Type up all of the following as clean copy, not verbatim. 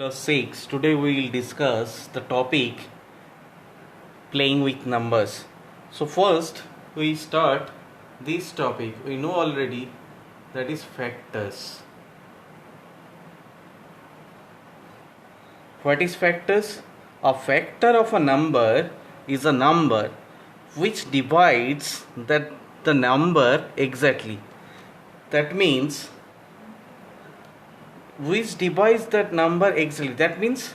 Class 6. Today we will discuss the topic playing with numbers. So first we start this topic. We know already that is factors. What is factors? A factor of a number is a number which divides the number exactly. That means which divides that number exactly. That means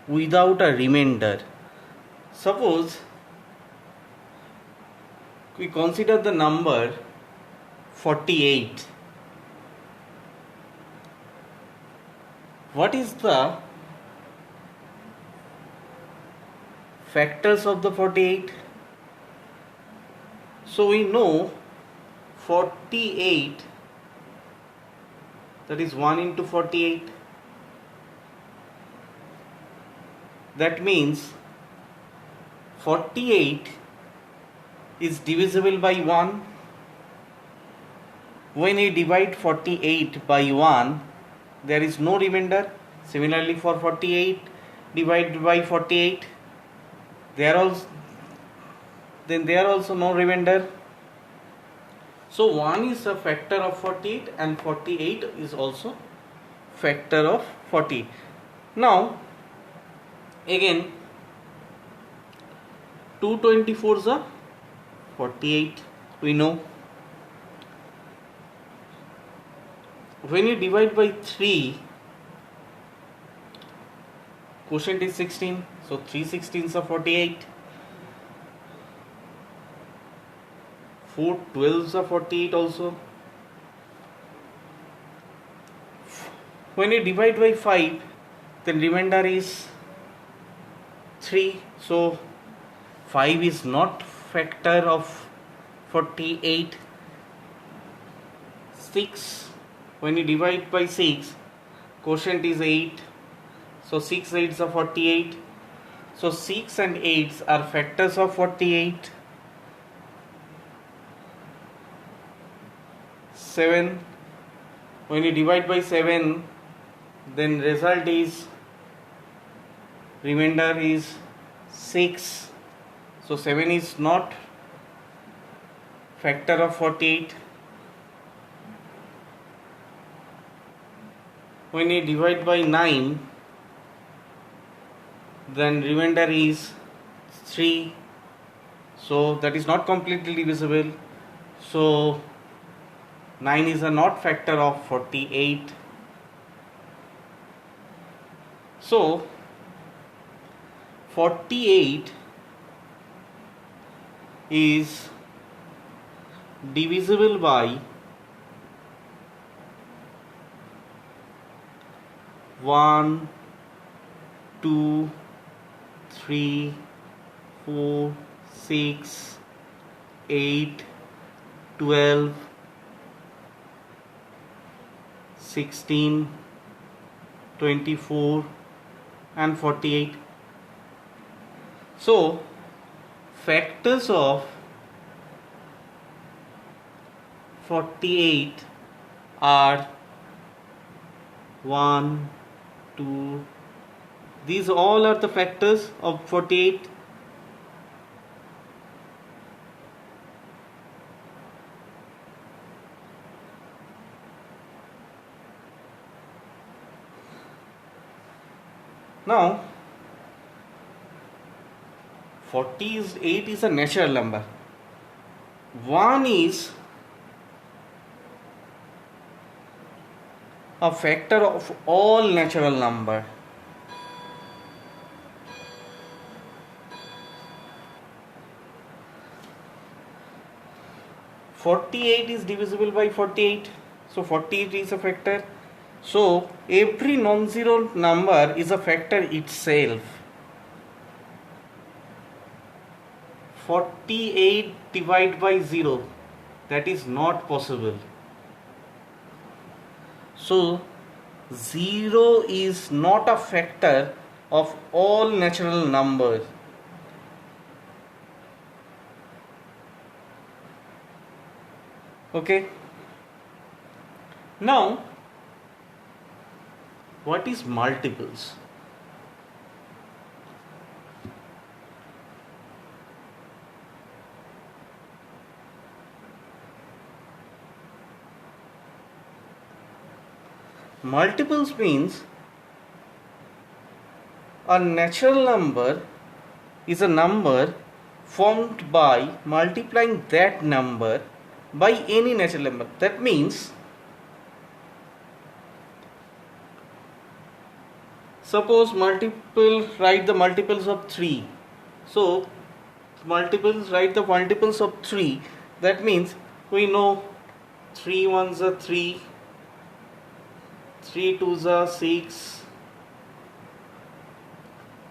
without a remainder. Suppose we consider the number 48. What is the factors of the 48? So we know 48, that is 1 into 48. That means 48 is divisible by 1. When we divide 48 by 1, there is no remainder. Similarly for 48 divided by 48, there are also no remainder. So 1 is a factor of 48 and 48 is also factor of 40. Now again 224s are 48, we know. When you divide by 3, quotient is 16, so 3 16s are 48. 4 12s are 48 also. When you divide by 5, then remainder is 3, so 5 is not factor of 48. 6, when you divide by 6, quotient is 8, so 6 8s are 48. So 6 and 8s are factors of 48. 7, when you divide by 7, then result is remainder is 6, so 7 is not factor of 48. When you divide by 9, then remainder is 3, so that is not completely divisible, so 9 is a not factor of 48. So 48 is divisible by 1, 2, 3, 4, 6, 8, 12, 16, 24 and 48. So factors of 48 are 1, 2, these all are the factors of 48. Now 48 is a natural number. 1 is a factor of all natural number. (48) is divisible by 48, so 48 is a factor. So every non-zero number is a factor itself. 48 divided by 0, that is not possible. So 0 is not a factor of all natural numbers. Okay. Now what is multiples? Multiples means a natural number is a number formed by multiplying that number by any natural number. That means, suppose write the multiples of 3. So write the multiples of 3. That means we know 3 ones are 3, 3 twos are 6,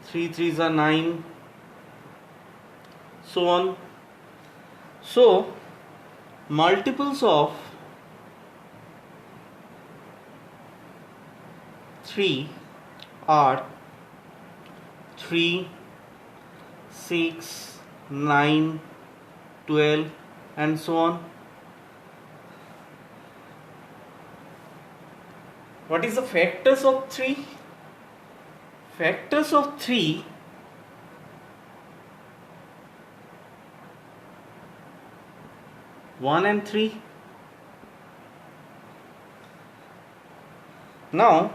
3 threes are 9, so on. So multiples of 3 are 3, 6, 9, 12 and so on. What is the factors of 3? Factors of 3 1 and 3. Now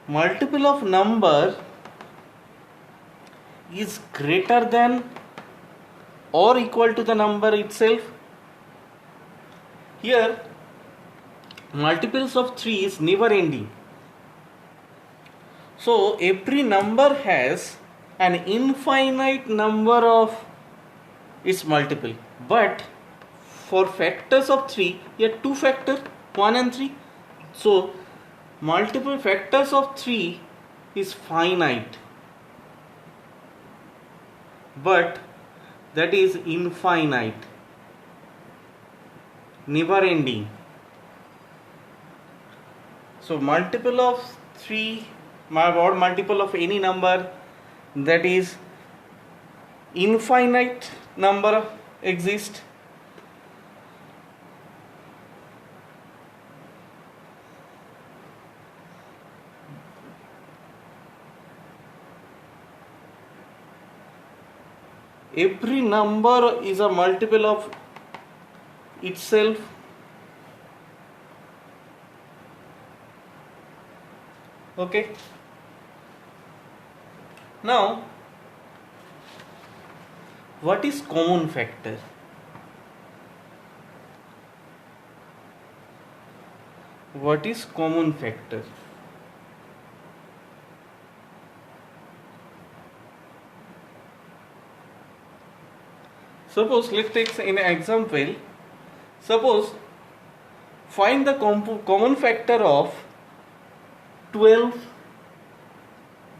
multiple of number is greater than or equal to the number itself. Here multiples of 3 is never ending. So every number has an infinite number of its multiple. But for factors of 3, here 2 factors, 1 and 3. So multiple factors of 3 is finite. But that is infinite, never ending. So multiple of 3 or multiple of any number that is infinite number exists. Every number is a multiple of itself. Okay. Now, what is common factor? What is common factor? Suppose, let's take an example. Suppose find the common factor of 12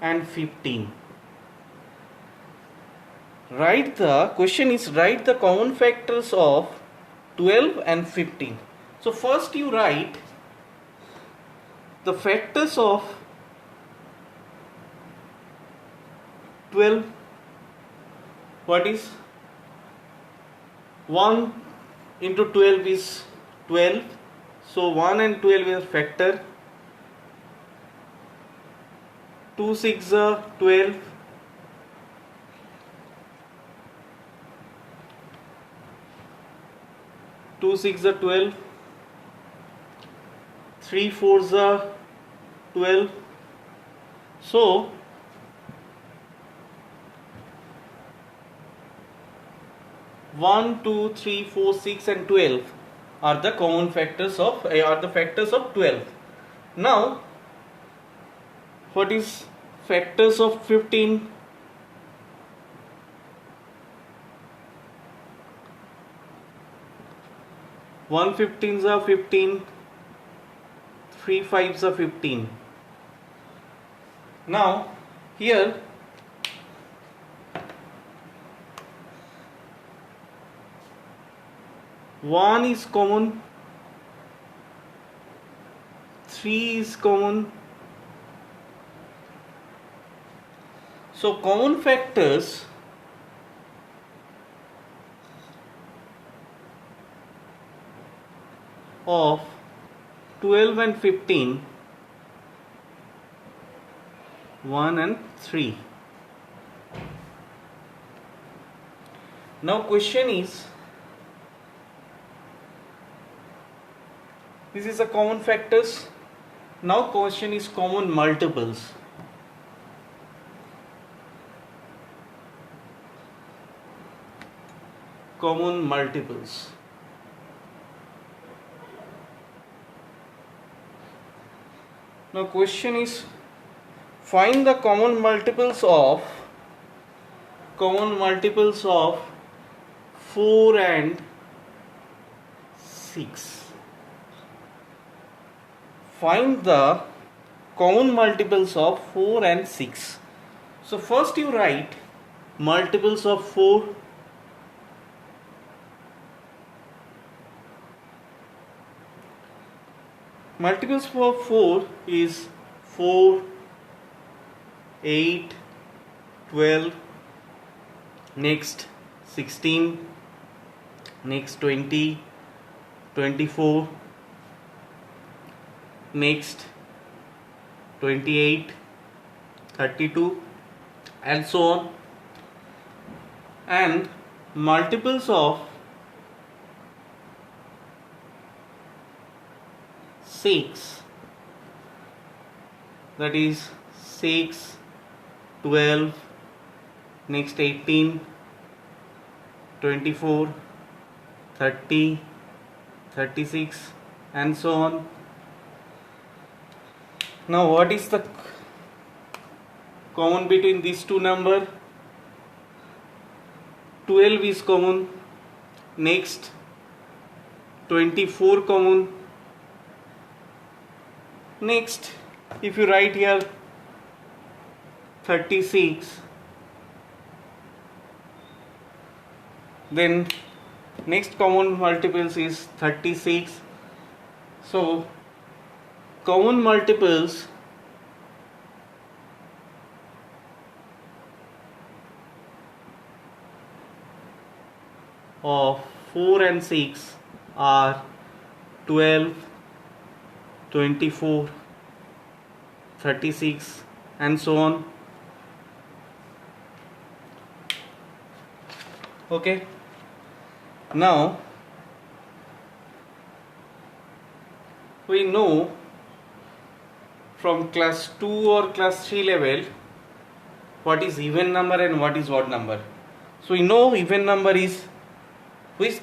and 15. Write the common factors of 12 and 15. So first you write the factors of 12. What is 1 into 12 is 12. So 1 and 12 is a factor. 2 6 are 12. 2 6 are 12. 3 4 are 12. So 1, 2, 3, 4, 6 and 12 are the common factors of 12. Now what is factors of 15? 1 15s are 15, 3 5s are 15. Now here one is common, 3 is common. So common factors of 12 and 15, 1 and 3. Now question is, this is a common factors. Now question is common multiples. Common multiples. Now question is, find the common multiples of 4 and 6. Find the common multiples of 4 and 6. So first you write multiples of 4. Multiples for 4 is 4, 8, 12, next 16, next 20, 24, next 28, 32, and so on. And multiples of 6, that is 6, 12, next 18, 24, 30, 36, and so on. Now what is the common between these two numbers? 12 is common, next 24 common, next if you write here 36, then next common multiples is 36. So common multiples of 4 and 6 are 12, 24, 36, and so on. Okay. Now we know from class 2 or class 3 level what is even number and what is odd number. So we know even number is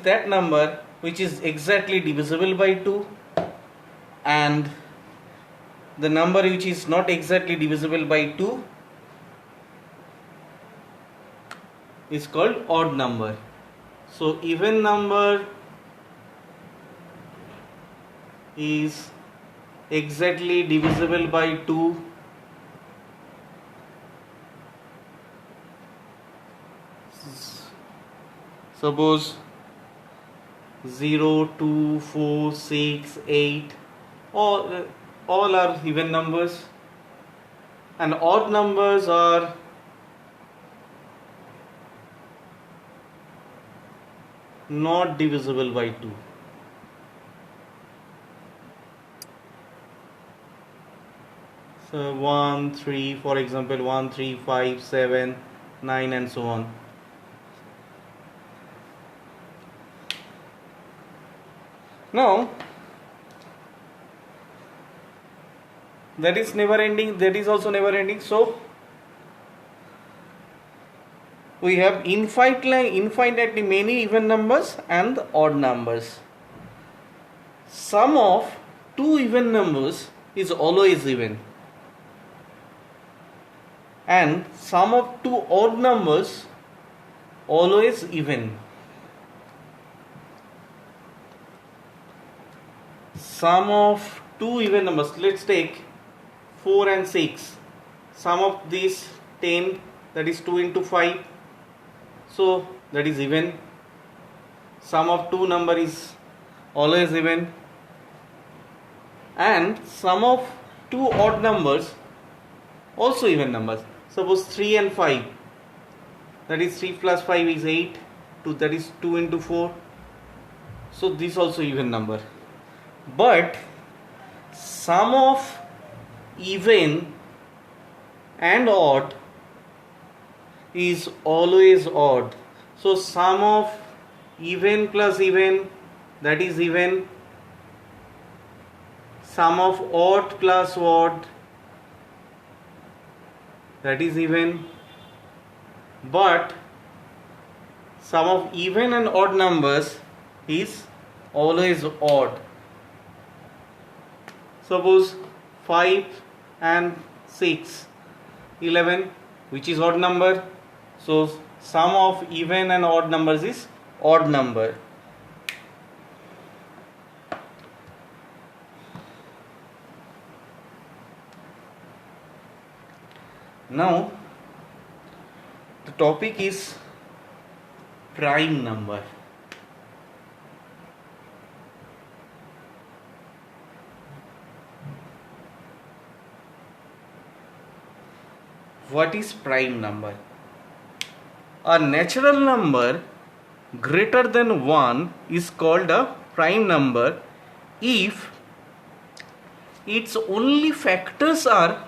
that number which is exactly divisible by 2, and the number which is not exactly divisible by 2 is called odd number. So even number is exactly divisible by 2, suppose 0, 2, 4, 6, 8, all are even numbers, and odd numbers are not divisible by 2. So 1, 3, for example 1, 3, 5, 7, 9, and so on. Now that is never ending, that is also never ending. So we have infinitely many even numbers and odd numbers. Sum of two even numbers is always even, and sum of two odd numbers always even. Sum of two even numbers, let's take 4 and 6. Sum of these 10, that is 2 into 5, so that is even. Sum of two number is always even, and sum of two odd numbers also even numbers. Suppose 3 and 5, that is 3 plus 5 is 8, that is 2 into 4, so this also even number. but sum of even and odd is always odd. So sum of even plus even, that is even. Sum of odd plus odd, that is even. But sum of even and odd numbers is always odd. Suppose 5 and 6, 11, which is odd number. So sum of even and odd numbers is odd number. Now the topic is prime number. What is prime number? A natural number greater than 1 is called a prime number if its only factors are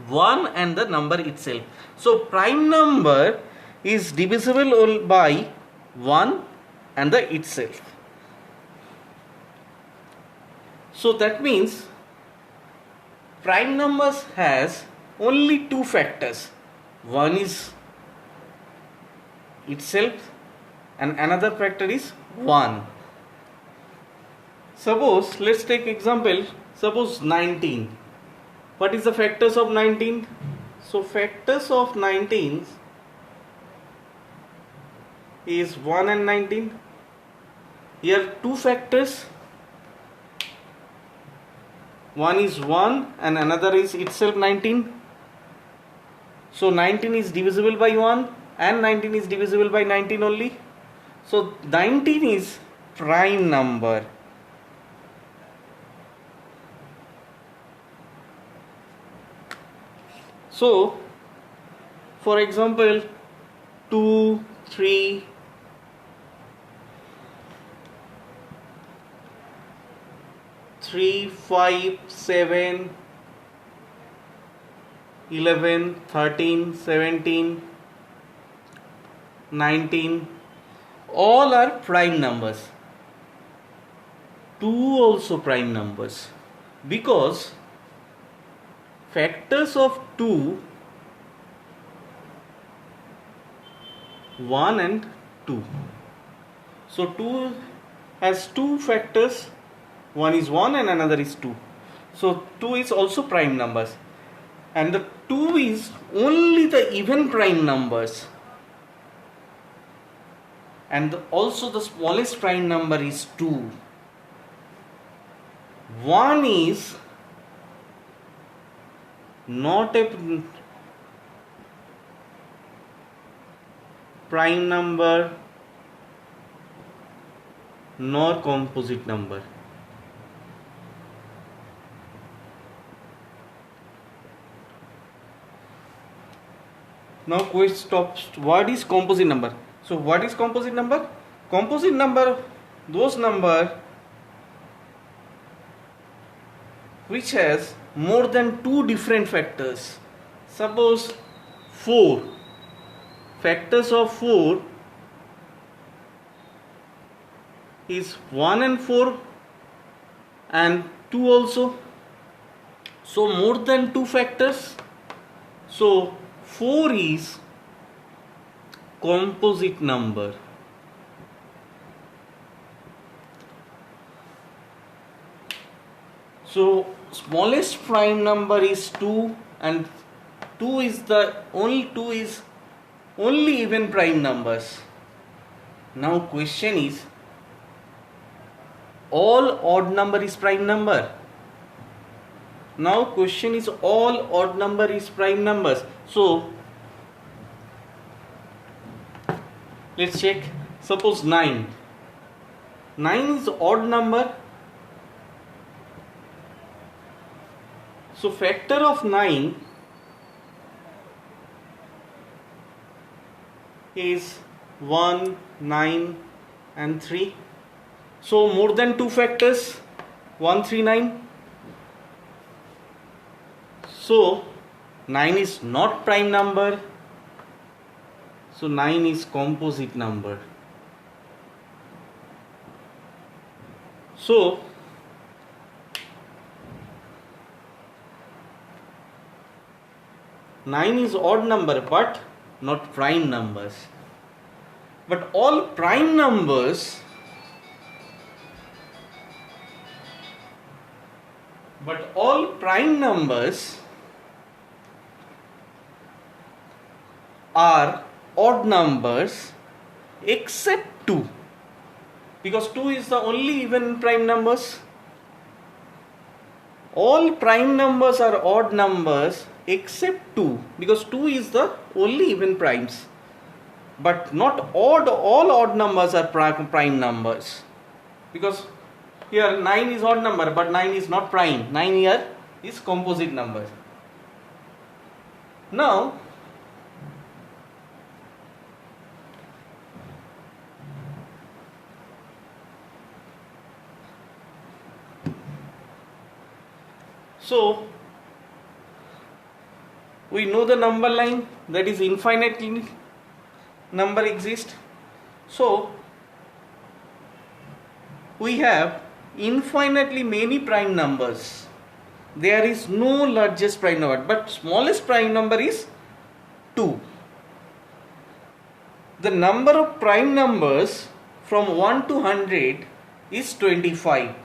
1 and the number itself. So prime number is divisible by 1 and the itself. So that means prime numbers has only two factors. One is itself and another factor is 1. Suppose, let's take example, suppose 19. What is the factors of 19? So factors of 19 is 1 and 19. Here two factors. One is 1 and another is itself 19. So 19 is divisible by 1 and 19 is divisible by 19 only. So 19 is prime number. So for example 2, 3, 3, 5, 7, 11, 13, 17, 19, all are prime numbers. 2 also prime numbers, because factors of 2, 1 and 2. So 2 has two factors, one is 1 and another is 2. So 2 is also prime numbers, and the 2 is only the even prime numbers, and also the smallest prime number is 2. 1 is not a prime number nor composite number. Now question stops. What is composite number? So what is composite number? Composite number, those number which has more than two different factors. Suppose 4. Factors of 4 is 1 and 4 and 2 also. So more than two factors. So 4 is composite number. So smallest prime number is 2, and 2 is only even prime numbers. Now question is, all odd number is prime number? Now question is, all odd number is prime numbers. So let's check. Suppose 9. 9 is odd number. So factor of 9 is 1, 9 and 3. So more than 2 factors, 139. So 9 is not prime number. So 9 is composite number. So nine is odd number but not prime numbers. But all prime numbers are odd numbers except 2, because 2 is the only even prime numbers. All prime numbers are odd numbers except 2, because 2 is the only even primes. But not all odd numbers are prime numbers, because here 9 is odd number but 9 is not prime. 9 here is composite number. Now so we know the number line, that is infinitely number exists. So we have infinitely many prime numbers. There is no largest prime number, but smallest prime number is 2. The number of prime numbers from 1 to 100 is 25.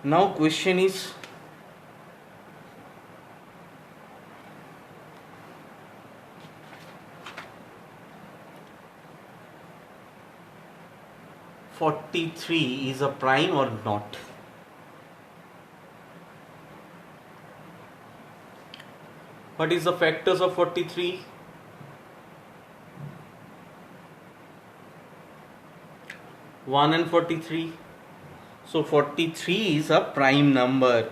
Now question is, (43) is a prime or not? What is the factors of 43? 1 and 43. So 43 is a prime number.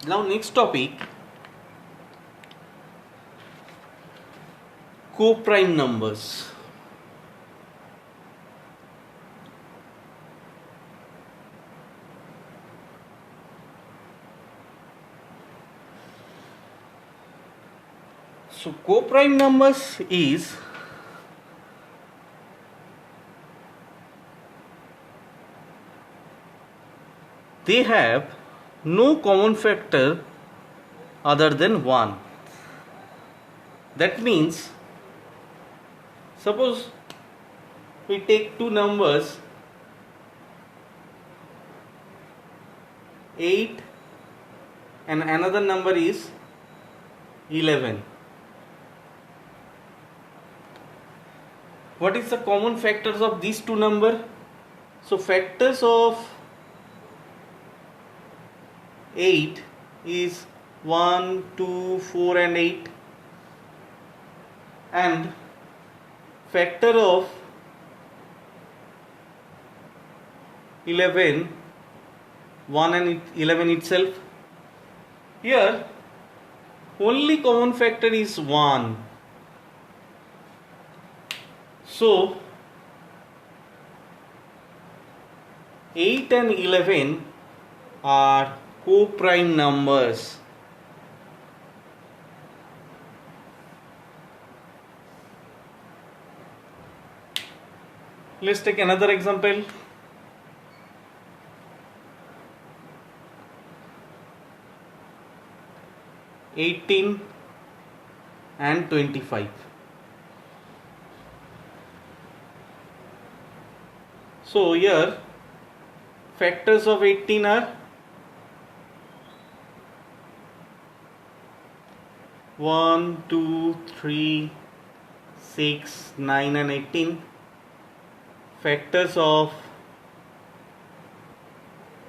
Now next topic, co-prime numbers. So co-prime numbers is they have no common factor other than 1. That means, suppose we take two numbers 8 and another number is 11. What is the common factors of these two numbers? So factors of 8 is 1, 2, 4 and 8, and factor of 11, 1 and 11 itself. Here only common factor is 1. So 8 and 11 are co-prime numbers. Let's take another example. (18) and 25. So here factors of 18 are 1, 2, 3, 6, 9 and 18. Factors of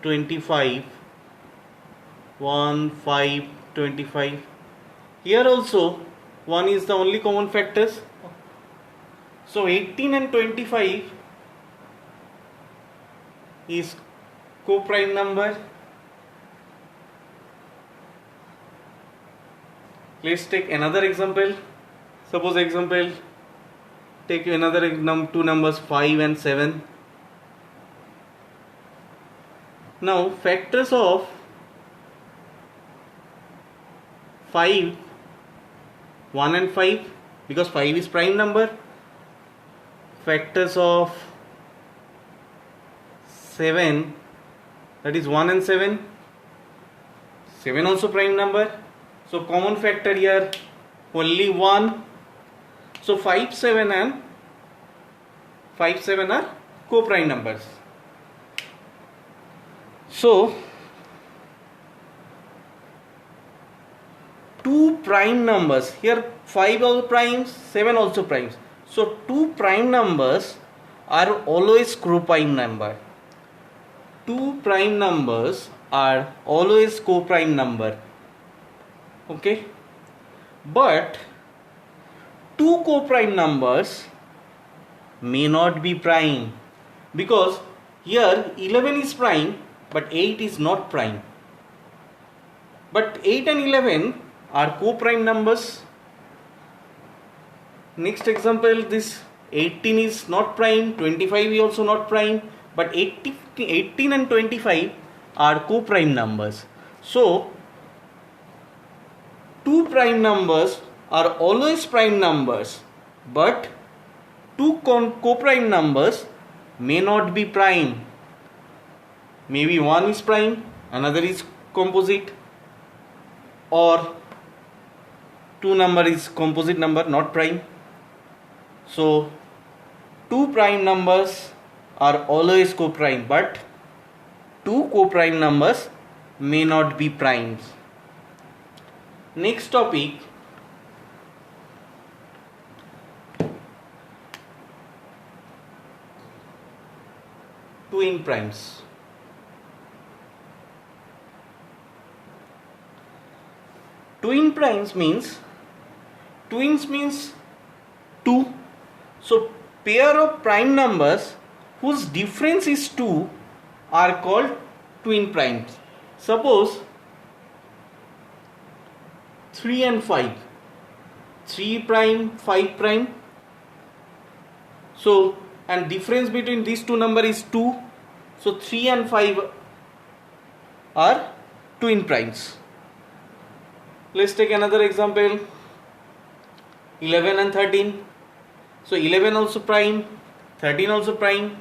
25, 1, 5, 25. Here also 1 is the only common factors. So 18 and 25 is co-prime number. Let's take another example. Suppose example, take another two numbers 5 and 7. Now factors of 5, 1 and 5, because 5 is prime number. Factors of 7, that is 1 and 7. 7 also prime number. So common factor here only 1. So 5, 7 and 5, 7 are co-prime numbers. So two prime numbers here, 5 also primes, 7 also primes. So two prime numbers are always co-prime number. Two prime numbers are always co-prime number. Okay, but two co-prime numbers may not be prime, because here 11 is prime but 8 is not prime. But 8 and 11 are co-prime numbers. Next example, this 18 is not prime, 25 is also not prime, but 18 and 25 are co-prime numbers. So two prime numbers are always prime numbers, but two co-prime numbers may not be prime. Maybe one is prime, another is composite, or two number is composite number, not prime. So two prime numbers are always co-prime, but two co-prime numbers may not be primes. Next topic, twin primes. Twin primes means, twins means two. So pair of prime numbers whose difference is 2 are called twin primes. Suppose 3 and 5, 3 prime, 5 prime. So, and difference between these two numbers is 2. So 3 and 5 are twin primes. Let's take another example, 11 and 13. So 11 also prime, 13 also prime,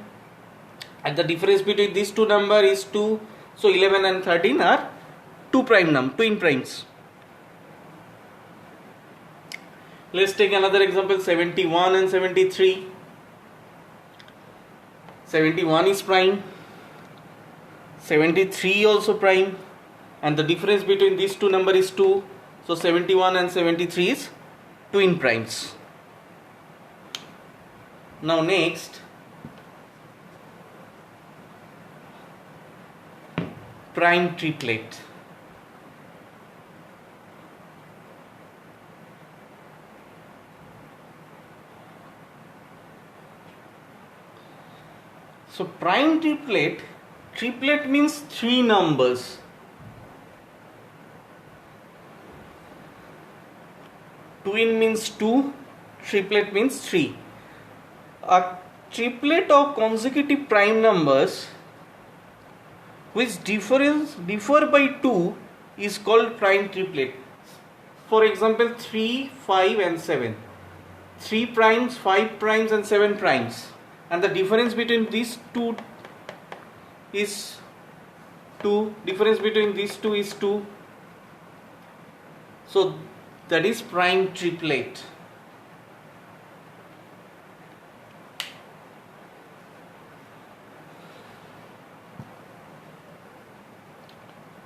and the difference between these two numbers is 2. So 11 and 13 are twin primes. Let's take another example, 71 and 73. 71 is prime, 73 also prime, and the difference between these two numbers is 2. So 71 and 73 is twin primes. Now next, prime triplet. So prime triplet means 3 numbers. Twin means 2, triplet means 3. A triplet of consecutive prime numbers which differ by 2 is called prime triplet. For example, 3, 5 and 7. 3 primes, 5 primes and 7 primes. And the difference between these two is 2. Difference between these two is 2. So that is prime triplet.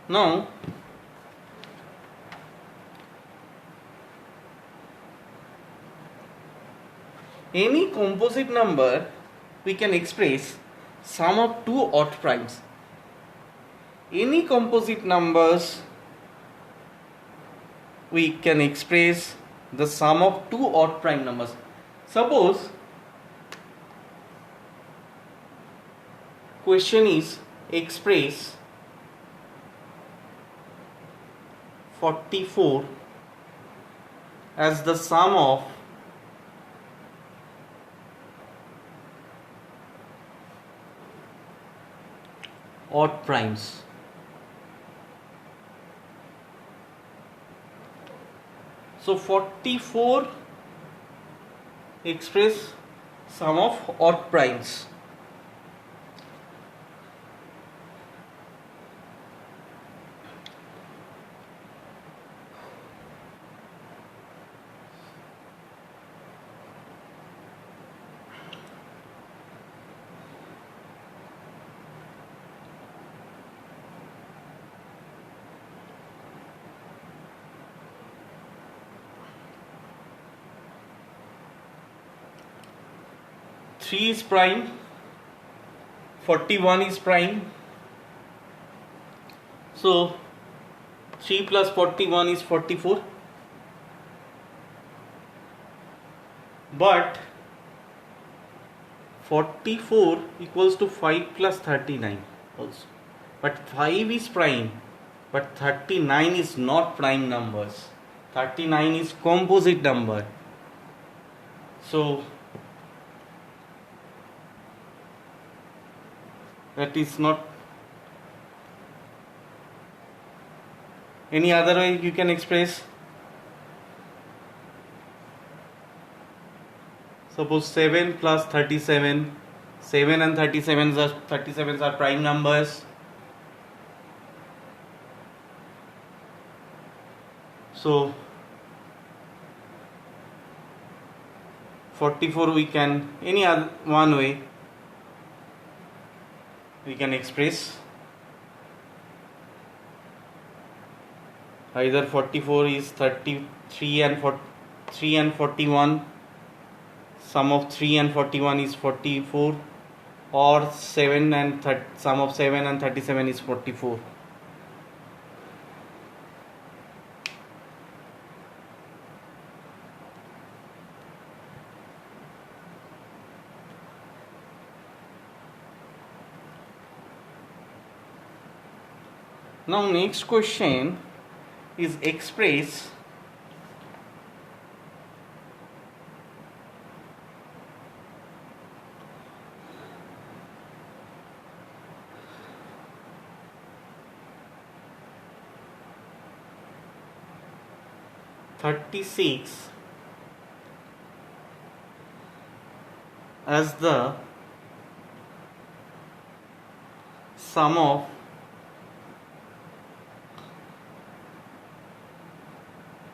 Now any composite number we can express sum of two odd primes. Any composite numbers we can express the sum of two odd prime numbers. Suppose question is express 44 as the sum of odd primes. So 44 express sum of odd primes. Three is prime, 41 is prime. So 3 plus 41 is 44. But 44 equals to 5 plus 39 also. But 5 is prime, but 39 is not prime numbers. 39 is composite number. So that is not. Any other way you can express? Suppose 7 plus 37. 7 and 37s are prime numbers. So 44 we can, any other one way we can express. Either 44 is 33 and 3 and 41. Sum of 3 and 41 is 44, or 7 and sum of 7 and 37 is 44. Now next question is express (36) as the sum of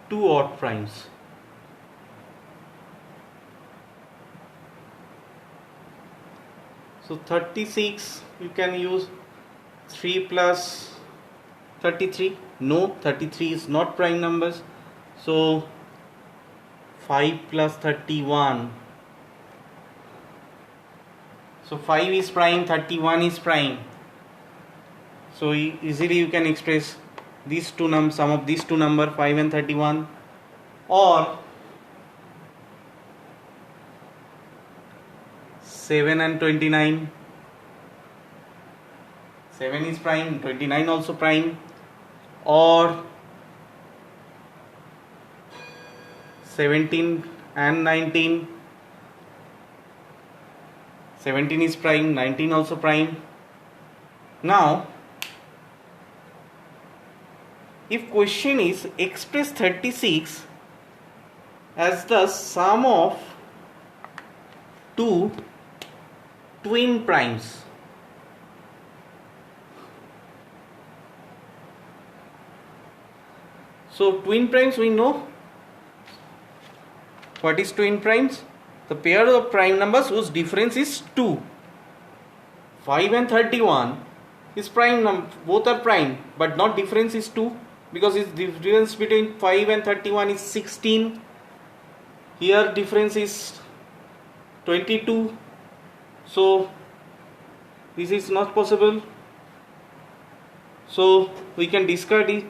two odd primes. So 36 you can use 3 plus 33. No, 33 is not prime numbers. So 5 plus 31. So 5 is prime, 31 is prime. So easily you can express these two sum of these two number 5 and 31, or 7 and 29. 7 is prime, 29 also prime, or 17 and 19. 17 is prime, 19 also prime. Now if question is express 36 as the sum of two twin primes. So twin primes we know. What is twin primes? The pair of prime numbers whose difference is 2. 5 and 31 is prime both are prime, but not difference is 2, because its difference between 5 and 31 is 16. Here difference is 22. So this is not possible. So we can discard it.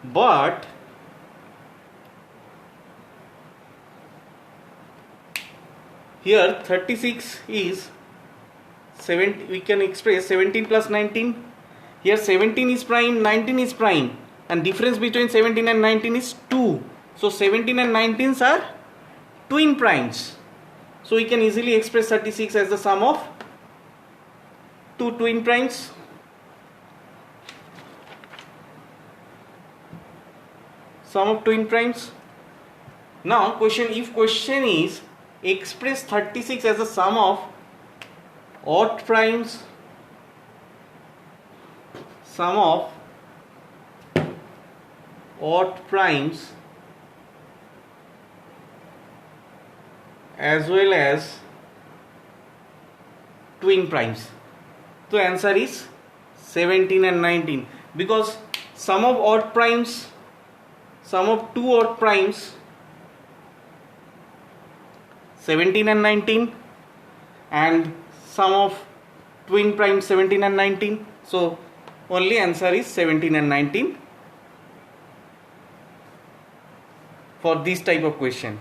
But Here 36 is 7, we can express 17 plus 19. Here 17 is prime, 19 is prime, and difference between 17 and 19 is 2. So 17 and 19s are twin primes. So we can easily express 36 as the sum of two twin primes. Sum of twin primes. Now if question is express 36 as the sum of odd primes, sum of odd primes as well as twin primes. The answer is 17 and 19, because sum of odd primes, sum of two odd primes, 17 and 19, and sum of twin primes 17 and 19. So only answer is 17 and 19 for this type of question.